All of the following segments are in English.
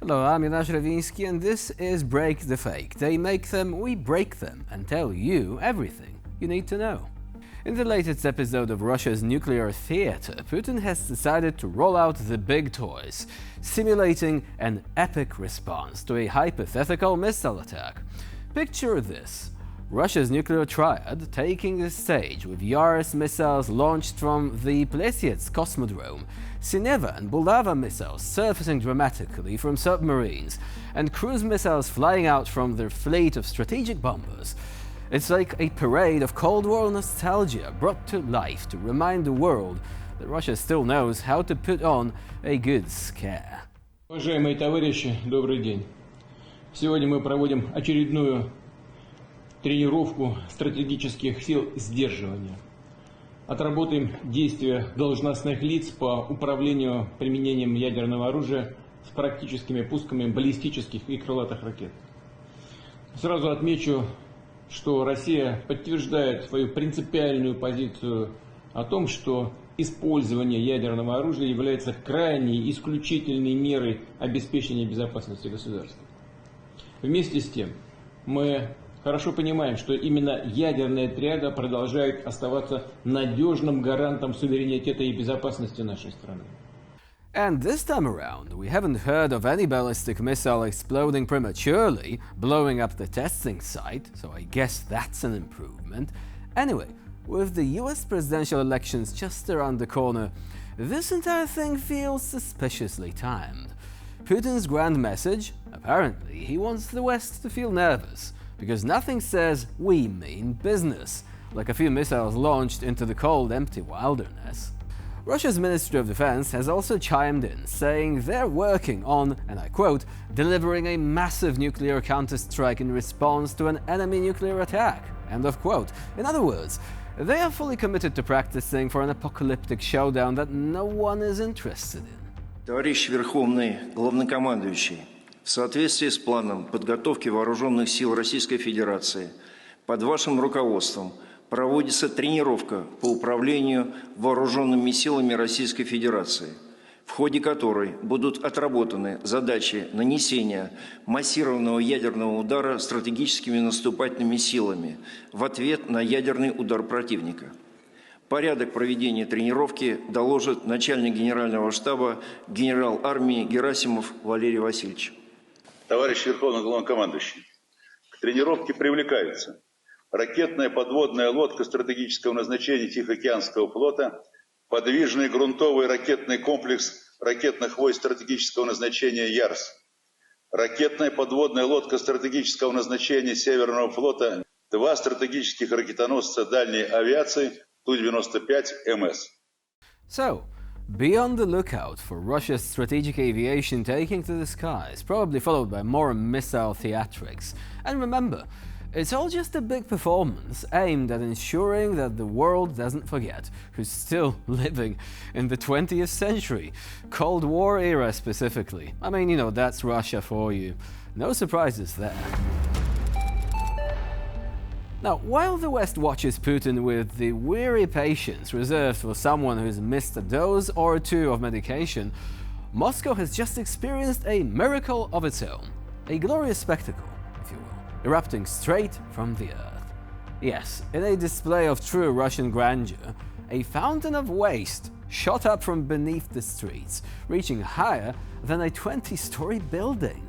Hello, I'm Jonasz Rawiński and this is Break the Fake. They make them, we break them, and tell you everything you need to know. In the latest episode of Russia's nuclear theater, Putin has decided to roll out the big toys, simulating an epic response to a hypothetical missile attack. Picture this. Russia's nuclear triad taking the stage with Yaris missiles launched from the Plesiets Cosmodrome, Sineva and Bulava missiles surfacing dramatically from submarines, and cruise missiles flying out from their fleet of strategic bombers. It's like a parade of Cold War nostalgia brought to life to remind the world that Russia still knows how to put on a good scare. Уважаемые товарищи, добрый день. Сегодня мы проводим очередную тренировку стратегических сил сдерживания. Отработаем действия должностных лиц по управлению применением ядерного оружия с практическими пусками баллистических и крылатых ракет. Сразу отмечу, что Россия подтверждает свою принципиальную позицию о том, что использование ядерного оружия является крайней исключительной мерой обеспечения безопасности государства. Вместе с тем, мы хорошо понимаем, что именно ядерная триада продолжает оставаться надежным гарантом суверенитета и безопасности нашей страны. And this time around, we haven't heard of any ballistic missile exploding prematurely, blowing up the testing site, so I guess that's an improvement. Anyway, with the US presidential elections just around the corner, this entire thing feels suspiciously timed. Putin's grand message? Apparently, he wants the West to feel nervous, because nothing says we mean business, like a few missiles launched into the cold, empty wilderness. Russia's Ministry of Defense has also chimed in, saying they're working on, and I quote, delivering a massive nuclear counterstrike in response to an enemy nuclear attack, end of quote. In other words, they are fully committed to practicing for an apocalyptic showdown that no one is interested in. Товарищ Верховный Главнокомандующий, в соответствии с планом подготовки вооруженных сил Российской Федерации под вашим руководством проводится тренировка по управлению вооруженными силами Российской Федерации, в ходе которой будут отработаны задачи нанесения массированного ядерного удара стратегическими наступательными силами в ответ на ядерный удар противника. Порядок проведения тренировки доложит начальник Генерального штаба генерал армии Герасимов Валерий Васильевич. Товарищ Верховный Главнокомандующий, к тренировке привлекаются ракетная подводная лодка стратегического назначения Тихоокеанского флота, подвижный грунтовый ракетный комплекс ракетных войск стратегического назначения «Ярс», ракетная подводная лодка стратегического назначения Северного флота, 2 стратегических ракетоносца дальней авиации Ту-95МС. So, be on the lookout for Russia's strategic aviation taking to the skies, probably followed by more missile theatrics. And remember, it's all just a big performance aimed at ensuring that the world doesn't forget who's still living in the 20th century, Cold War era specifically. I mean, that's Russia for you. No surprises there. Now, while the West watches Putin with the weary patience reserved for someone who's missed a dose or two of medication, Moscow has just experienced a miracle of its own, a glorious spectacle, if you will, erupting straight from the earth. Yes, in a display of true Russian grandeur, a fountain of waste shot up from beneath the streets, reaching higher than a 20-story building.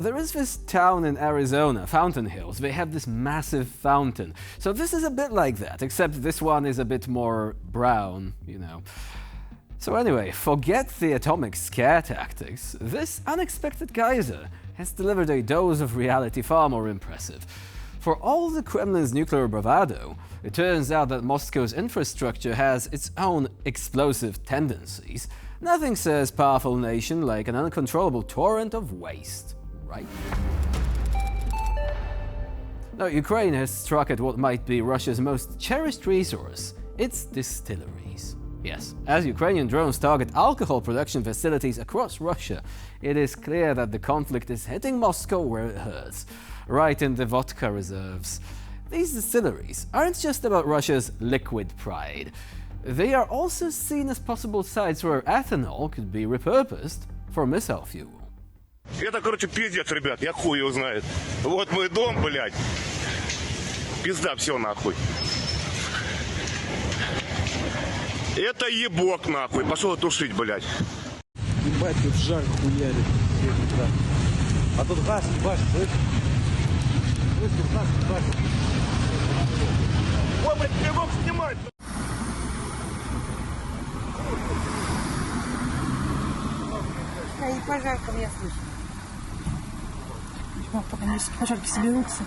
There is this town in Arizona, Fountain Hills. They have this massive fountain. So this is a bit like that, except this one is a bit more brown, So anyway, forget the atomic scare tactics. This unexpected geyser has delivered a dose of reality far more impressive. For all the Kremlin's nuclear bravado, it turns out that Moscow's infrastructure has its own explosive tendencies. Nothing says powerful nation like an uncontrollable torrent of waste. Right? Now, Ukraine has struck at what might be Russia's most cherished resource, its distilleries. Yes, as Ukrainian drones target alcohol production facilities across Russia, it is clear that the conflict is hitting Moscow where it hurts, right in the vodka reserves. These distilleries aren't just about Russia's liquid pride. They are also seen as possible sites where ethanol could be repurposed for missile fuel. Это, короче, пиздец, ребят, я хуй его знает. Вот мой дом, блядь. Пизда, все нахуй. Это ебок, нахуй. Пошел тушить, блядь. Ебать, тут жар хуярит. А тут газ, ебать, слышь? Слышь, газ, ебать. Ой, блядь, не мог снимать. И пожарка меня слышит. Пока не пожарки соберутся.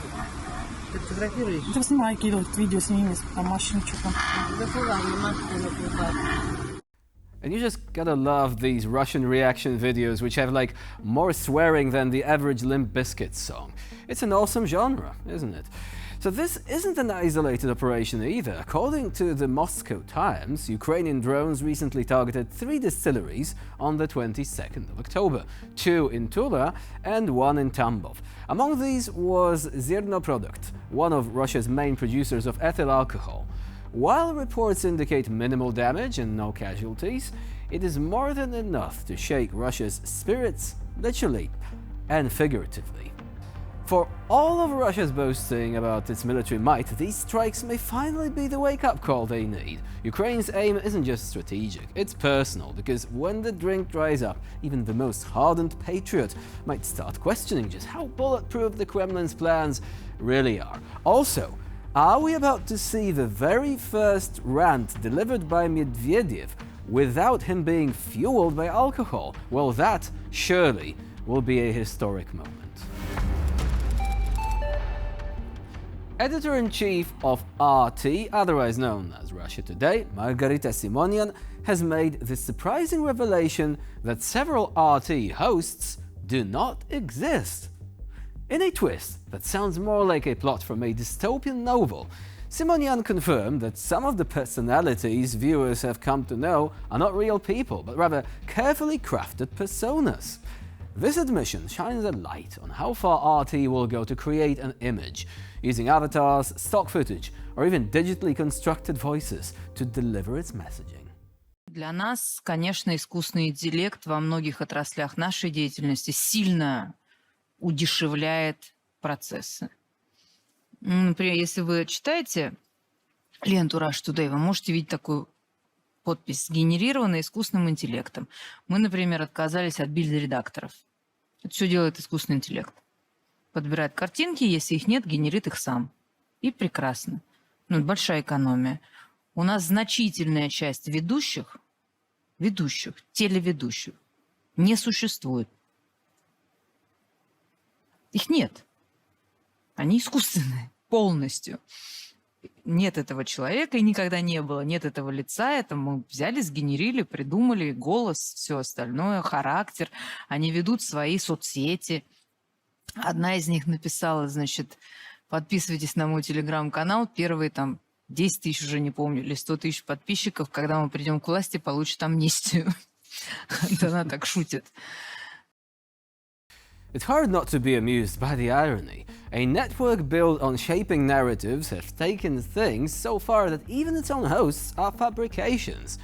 Ты фотографируешь? Да снимай, Кирилл, видео сними, там машину что там. And you just gotta love these Russian reaction videos which have like more swearing than the average Limp Bizkit song. It's an awesome genre, isn't it? So this isn't an isolated operation either. According to the Moscow Times, Ukrainian drones recently targeted 3 distilleries on the 22nd of October, 2 in Tula and 1 in Tambov. Among these was Zernoprodukt, one of Russia's main producers of ethyl alcohol. While reports indicate minimal damage and no casualties, it is more than enough to shake Russia's spirits, literally and figuratively. For all of Russia's boasting about its military might, these strikes may finally be the wake-up call they need. Ukraine's aim isn't just strategic, it's personal, because when the drink dries up, even the most hardened patriot might start questioning just how bulletproof the Kremlin's plans really are. Also, are we about to see the very first rant delivered by Medvedev without him being fueled by alcohol? Well, that surely will be a historic moment. Editor-in-chief of RT, otherwise known as Russia Today, Margarita Simonian, has made the surprising revelation that several RT hosts do not exist. In a twist that sounds more like a plot from a dystopian novel, Simonian confirmed that some of the personalities viewers have come to know are not real people, but rather carefully crafted personas. This admission shines a light on how far RT will go to create an image, using avatars, stock footage, or even digitally constructed voices to deliver its messaging. Для нас, конечно, искусственный интеллект во многих отраслях нашей деятельности сильно удешевляет процессы. Например, если вы читаете ленту Rush Today, вы можете видеть такую подпись «Сгенерированная искусственным интеллектом». Мы, например, отказались от билд-редакторов. Это все делает искусственный интеллект. Подбирает картинки, если их нет, генерит их сам. И прекрасно. Ну, это большая экономия. У нас значительная часть ведущих, телеведущих, не существует. Их нет. Они искусственные полностью. Нет этого человека и никогда не было. Нет этого лица. Это мы взяли, сгенерили, придумали голос, все остальное, характер. Они ведут свои соцсети. Одна из них написала, значит, подписывайтесь на мой телеграм-канал. Первые там 10 тысяч, уже не помню, или 100 тысяч подписчиков. Когда мы придем к власти, получат амнистию. Она так шутит. It's hard not to be amused by the irony. A network built on shaping narratives has taken things so far that even its own hosts are fabrications.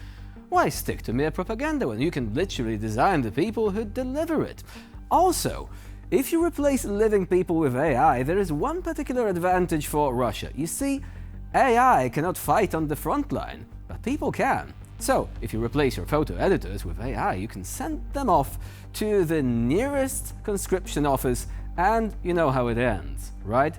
Why stick to mere propaganda when you can literally design the people who deliver it? Also, if you replace living people with AI, there is one particular advantage for Russia. You see, AI cannot fight on the front line, but people can. So, if you replace your photo editors with AI, you can send them off to the nearest conscription office and you know how it ends, right?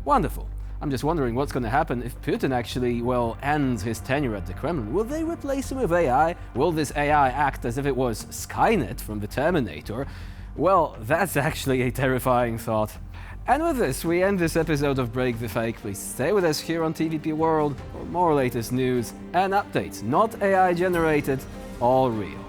Wonderful. I'm just wondering what's going to happen if Putin actually, well, ends his tenure at the Kremlin. Will they replace him with AI? Will this AI act as if it was Skynet from the Terminator? Well, that's actually a terrifying thought. And with this, we end this episode of Break the Fake. Please stay with us here on TVP World for more latest news and updates, not AI generated, all real.